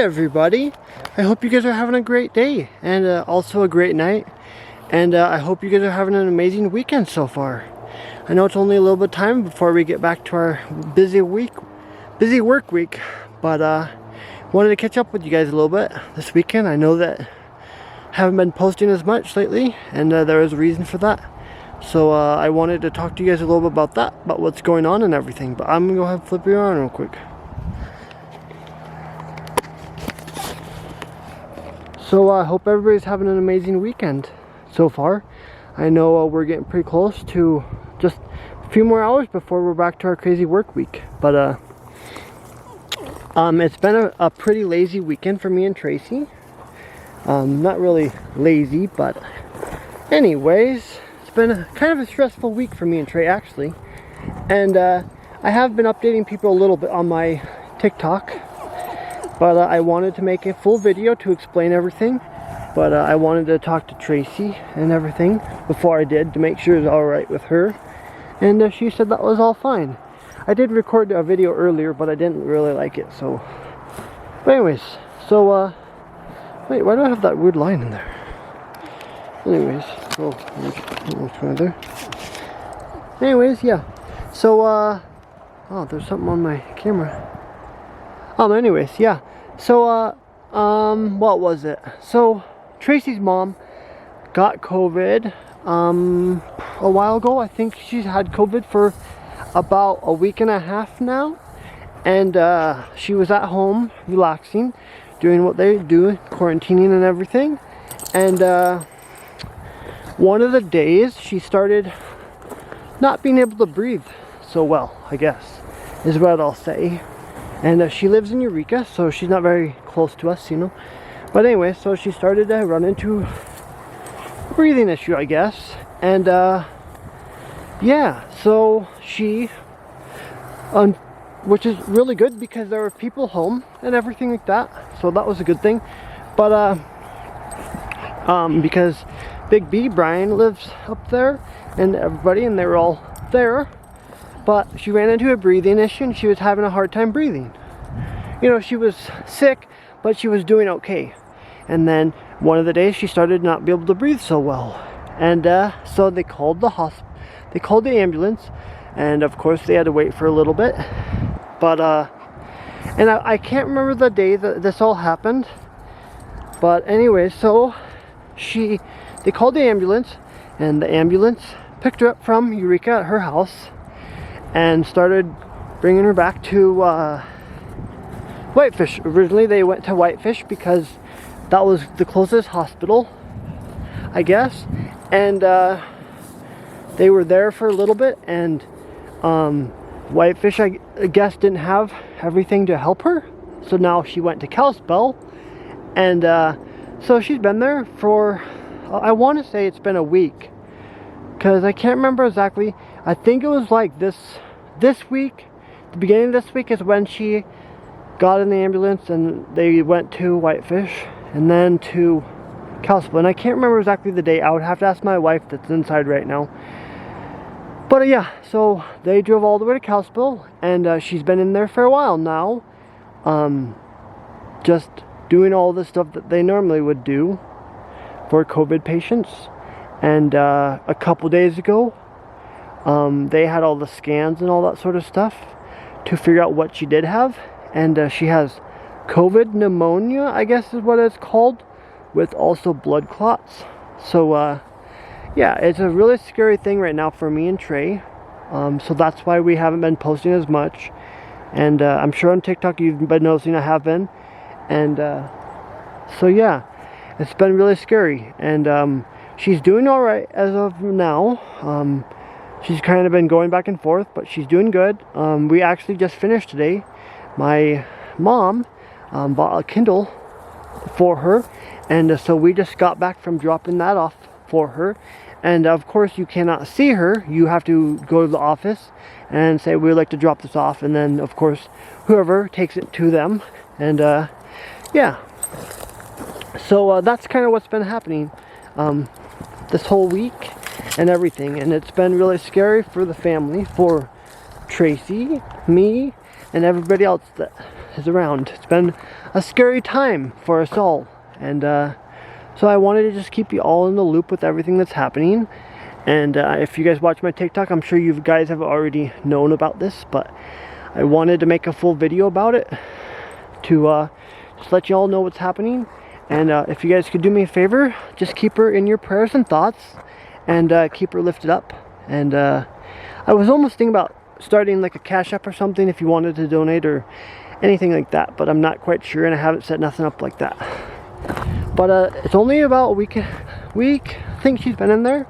everybody, I hope you guys are having a great day and also a great night, and I hope you guys are having an amazing weekend so far. I know it's only a little bit of time before we get back to our busy work week, but wanted to catch up with you guys a little bit this weekend. I know that I haven't been posting as much lately, and there is a reason for that. So I wanted to talk to you guys a little bit about that, about what's going on and everything. But I'm gonna go ahead and flip you around real quick. So I hope everybody's having an amazing weekend so far. I know we're getting pretty close to just a few more hours before we're back to our crazy work week. But it's been a pretty lazy weekend for me and Tracy. Not really lazy, but anyways, it's been kind of a stressful week for me and Trey actually. And I have been updating people a little bit on my TikTok. But I wanted to make a full video to explain everything. But I wanted to talk to Tracy and everything before I did to make sure it was alright with her. And she said that was all fine. I did record a video earlier, but I didn't really like it, so. But anyways, so wait, why do I have that weird line in there? Anyways, anyways, yeah. So oh, there's something on my camera. Anyways, yeah. So, what was it? So, Tracy's mom got COVID, a while ago. I think she's had COVID for about a week and a half now. And, she was at home, relaxing, doing what they do, quarantining and everything. And, one of the days, she started not being able to breathe so well, I guess, is what I'll say. And she lives in Eureka, so she's not very close to us, you know. But anyway, so she started to run into a breathing issue, I guess. And yeah, so she, which is really good because there were people home and everything like that. So that was a good thing. But because Big B, Brian, lives up there, and everybody, and they were all there. But she ran into a breathing issue and she was having a hard time breathing. You know, she was sick, but she was doing okay. And then one of the days she started not be able to breathe so well. And so they called the ambulance, and of course they had to wait for a little bit. But and I can't remember the day that this all happened. But anyway, so they called the ambulance, and the ambulance picked her up from Eureka at her house and started bringing her back to Whitefish. Originally they went to Whitefish because that was the closest hospital, I guess. And they were there for a little bit, and Whitefish, I guess, didn't have everything to help her. So now she went to Kalispell, and so she's been there for, I want to say it's been a week, because I can't remember exactly. I think it was like this week, the beginning of this week is when she got in the ambulance and they went to Whitefish and then to Kalispell. And I can't remember exactly the date. I would have to ask my wife that's inside right now. But yeah, so they drove all the way to Kalispell, and she's been in there for a while now. Just doing all the stuff that they normally would do for COVID patients. And a couple days ago, they had all the scans and all that sort of stuff to figure out what she did have. And she has COVID pneumonia, I guess is what it's called, with also blood clots. So yeah, it's a really scary thing right now for me and Trey. So that's why we haven't been posting as much. And I'm sure on TikTok you've been noticing I have been. And so yeah, it's been really scary. And she's doing alright as of now. She's kind of been going back and forth, but she's doing good. We actually just finished today. My mom bought a Kindle for her, and so we just got back from dropping that off for her. And of course you cannot see her. You have to go to the office and say we'd like to drop this off, and then of course whoever takes it to them. And yeah, so that's kind of what's been happening this whole week and everything. And it's been really scary for the family, for Tracy, me, and everybody else that is around. It's been a scary time for us all, and so I wanted to just keep you all in the loop with everything that's happening. And if you guys watch my TikTok, I'm sure you guys have already known about this, but I wanted to make a full video about it to just let you all know what's happening. And if you guys could do me a favor, just keep her in your prayers and thoughts, and keep her lifted up. And I was almost thinking about starting like a Cash App or something if you wanted to donate or anything like that, but I'm not quite sure, and I haven't set nothing up like that. But it's only about a week I think she's been in there.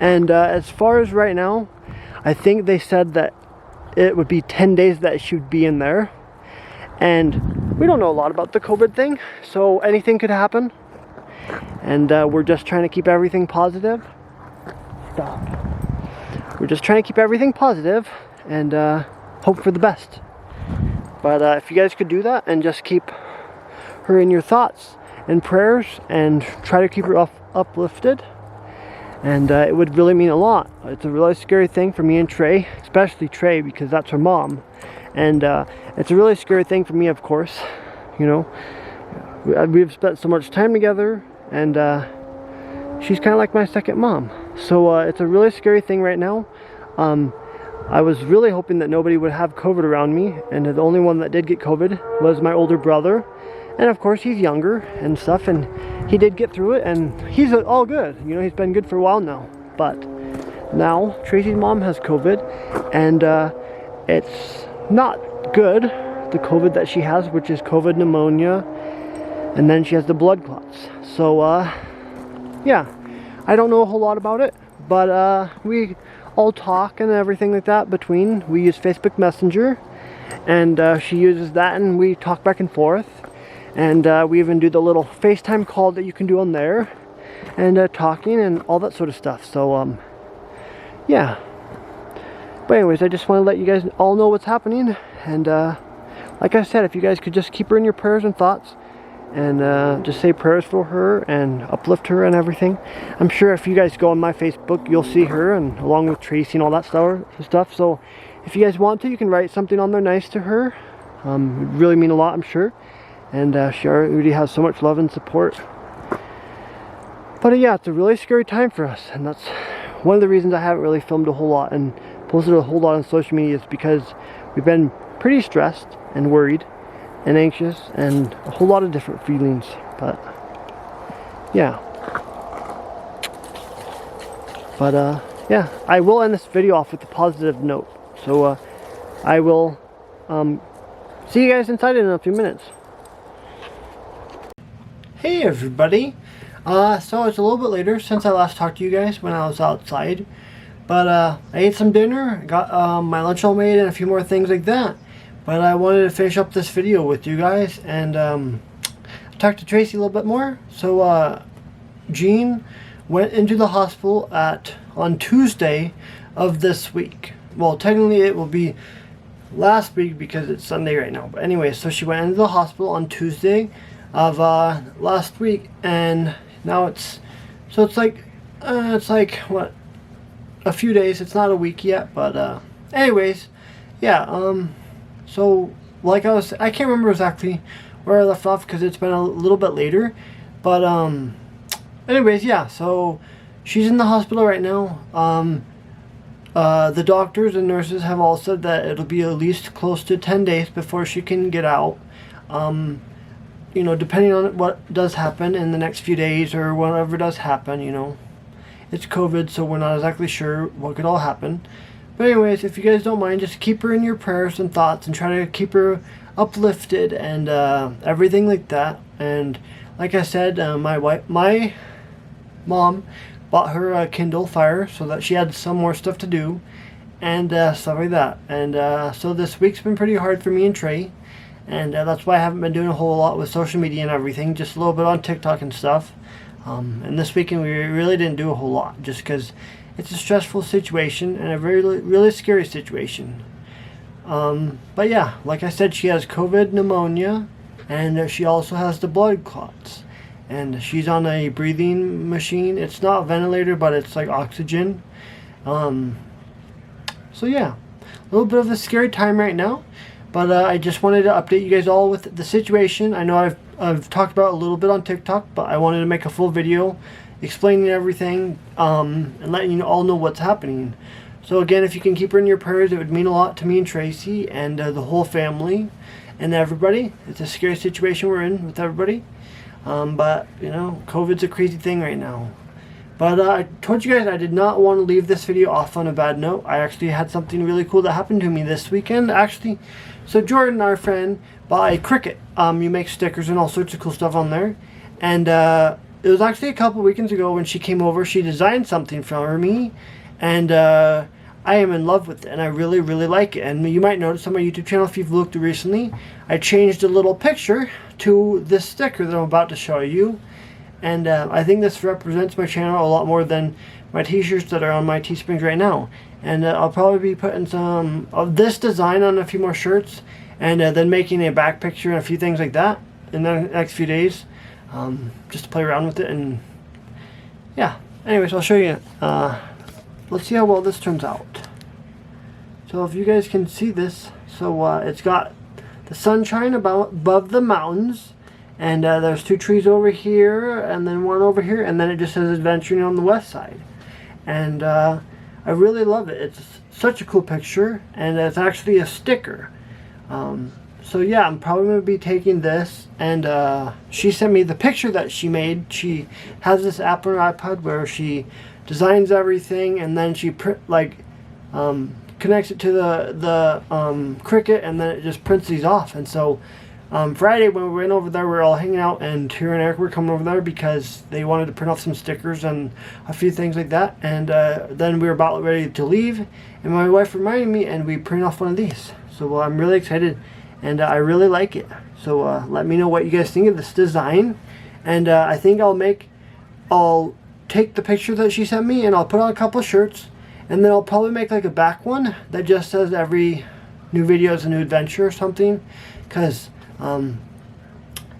And as far as right now, I think they said that it would be 10 days that she would be in there. And we don't know a lot about the COVID thing, so anything could happen. And we're just trying to keep everything positive. Stop. We're just trying to keep everything positive and hope for the best. But if you guys could do that and just keep her in your thoughts and prayers and try to keep her uplifted, and it would really mean a lot. It's a really scary thing for me and Trey, especially Trey because that's her mom. And it's a really scary thing for me, of course. You know, we've spent so much time together, and she's kind of like my second mom. So it's a really scary thing right now. I was really hoping that nobody would have COVID around me, and the only one that did get COVID was my older brother. And of course he's younger and stuff, and he did get through it, and he's all good. You know, he's been good for a while now. But now Tracy's mom has COVID, and it's not good, the COVID that she has, which is COVID pneumonia, and then she has the blood clots. So yeah, I don't know a whole lot about it, but we all talk and everything like that between. We use Facebook Messenger, and she uses that, and we talk back and forth. And we even do the little FaceTime call that you can do on there, and talking and all that sort of stuff. So yeah. But anyways, I just want to let you guys all know what's happening. And like I said, if you guys could just keep her in your prayers and thoughts, and just say prayers for her and uplift her and everything. I'm sure if you guys go on my Facebook, you'll see her, and along with Tracy and all that stuff. So if you guys want to, you can write something on there nice to her. It would really mean a lot, I'm sure. And she already has so much love and support. But yeah, it's a really scary time for us, and that's one of the reasons I haven't really filmed a whole lot and posted a whole lot on social media, is because we've been pretty stressed and worried and anxious and a whole lot of different feelings. But yeah. But yeah, I will end this video off with a positive note. So I will see you guys inside in a few minutes. Hey everybody, so it's a little bit later since I last talked to you guys when I was outside, but I ate some dinner, got my lunch all made and a few more things like that. But I wanted to finish up this video with you guys and talk to Tracy a little bit more. So Jean went into the hospital on Tuesday of this week. Well, technically it will be last week because it's Sunday right now, but anyway, so she went into the hospital on Tuesday of last week, and now it's like what, a few days. It's not a week yet, but anyways, yeah. So like I can't remember exactly where I left off because it's been a little bit later, but anyways, yeah. So she's in the hospital right now. The doctors and nurses have all said that it'll be at least close to 10 days before she can get out. You know, depending on what does happen in the next few days or whatever does happen, you know. It's COVID, so we're not exactly sure what could all happen. But anyways, if you guys don't mind, just keep her in your prayers and thoughts and try to keep her uplifted and everything like that. And like I said, my mom bought her a Kindle Fire so that she had some more stuff to do and stuff like that. And so this week's been pretty hard for me and Trey. And that's why I haven't been doing a whole lot with social media and everything, just a little bit on TikTok and stuff. And this weekend we really didn't do a whole lot, just because it's a stressful situation and a really scary situation. But yeah, like I said, she has COVID pneumonia, and she also has the blood clots. And she's on a breathing machine. It's not a ventilator, but it's like oxygen. So yeah, a little bit of a scary time right now. But I just wanted to update you guys all with the situation. I know I've talked about it a little bit on TikTok, but I wanted to make a full video explaining everything and letting you all know what's happening. So again, if you can keep her in your prayers, it would mean a lot to me and Tracy and the whole family and everybody. It's a scary situation we're in with everybody. But, you know, COVID's a crazy thing right now. But I told you guys I did not want to leave this video off on a bad note. I actually had something really cool that happened to me this weekend, actually. So Jordan, our friend, bought Cricut. You make stickers and all sorts of cool stuff on there. And it was actually a couple weekends ago when she came over. She designed something for me. And I am in love with it, and I really, really like it. And you might notice on my YouTube channel, if you've looked recently, I changed a little picture to this sticker that I'm about to show you. And I think this represents my channel a lot more than my t-shirts that are on my Teesprings right now. And I'll probably be putting some of this design on a few more shirts, and then making a back picture and a few things like that in the next few days, just to play around with it. And yeah, anyways, I'll show you. Let's see how well this turns out. So if you guys can see this, so it's got the sunshine above the mountains, and there's two trees over here and then one over here, and then it just says adventuring on the west side. And I really love it. It's such a cool picture, and it's actually a sticker. So yeah, I'm probably going to be taking this, and she sent me the picture that she made. She has this app on her iPad where she designs everything, and then she connects it to the Cricut, and then it just prints these off. And so Friday when we went over there, we were all hanging out, and Tara and Eric were coming over there because they wanted to print off some stickers and a few things like that. And then we were about ready to leave, and my wife reminded me, and we printed off one of these. So I'm really excited, and I really like it. So let me know what you guys think of this design. And I think I'll take the picture that she sent me, and I'll put on a couple of shirts, and then I'll probably make like a back one that just says every new video is a new adventure or something. Because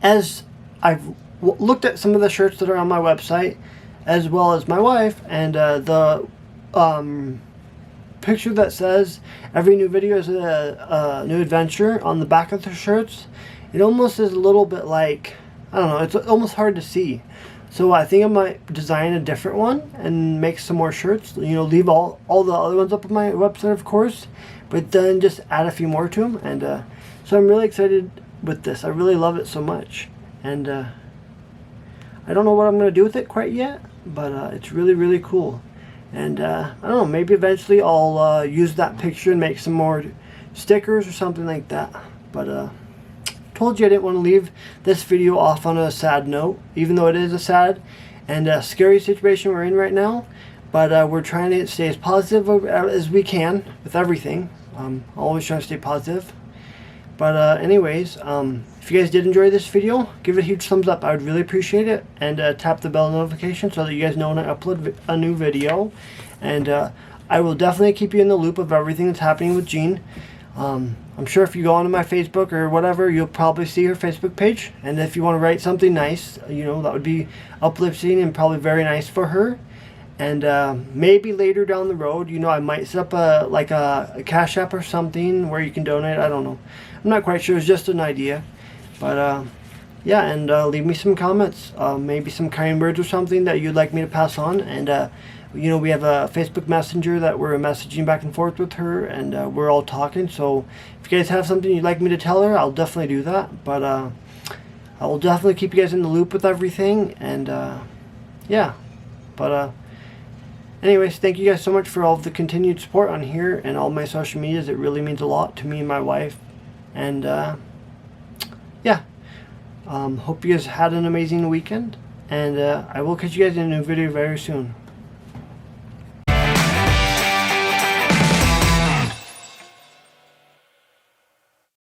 as I've looked at some of the shirts that are on my website, as well as my wife, and the picture that says every new video is a new adventure on the back of the shirts, it almost is a little bit like, I don't know, it's almost hard to see. So I think I might design a different one and make some more shirts. You know, leave all the other ones up on my website, of course, but then just add a few more to them. And so I'm really excited with this. I really love it so much. And I don't know what I'm going to do with it quite yet, but it's really, really cool. And I don't know, maybe eventually I'll use that picture and make some more stickers or something like that. But told you I didn't want to leave this video off on a sad note, even though it is a sad and scary situation we're in right now. But we're trying to stay as positive as we can with everything. Always trying to stay positive. But anyways, if you guys did enjoy this video, give it a huge thumbs up. I would really appreciate it. And tap the bell notification so that you guys know when I upload a new video. And I will definitely keep you in the loop of everything that's happening with Jean. I'm sure if you go onto my Facebook or whatever, you'll probably see her Facebook page. And if you want to write something nice, you know, that would be uplifting and probably very nice for her. And maybe later down the road, you know, I might set up a Cash App or something where you can donate. I don't know. I'm not quite sure. It's just an idea. But yeah, and leave me some comments. Maybe some kind words or something that you'd like me to pass on. And you know, we have a Facebook Messenger that we're messaging back and forth with her, and we're all talking. So if you guys have something you'd like me to tell her, I'll definitely do that. But I will definitely keep you guys in the loop with everything. And yeah, but anyways, thank you guys so much for all of the continued support on here and all my social medias. It really means a lot to me and my wife. And yeah, hope you guys had an amazing weekend. And I will catch you guys in a new video very soon.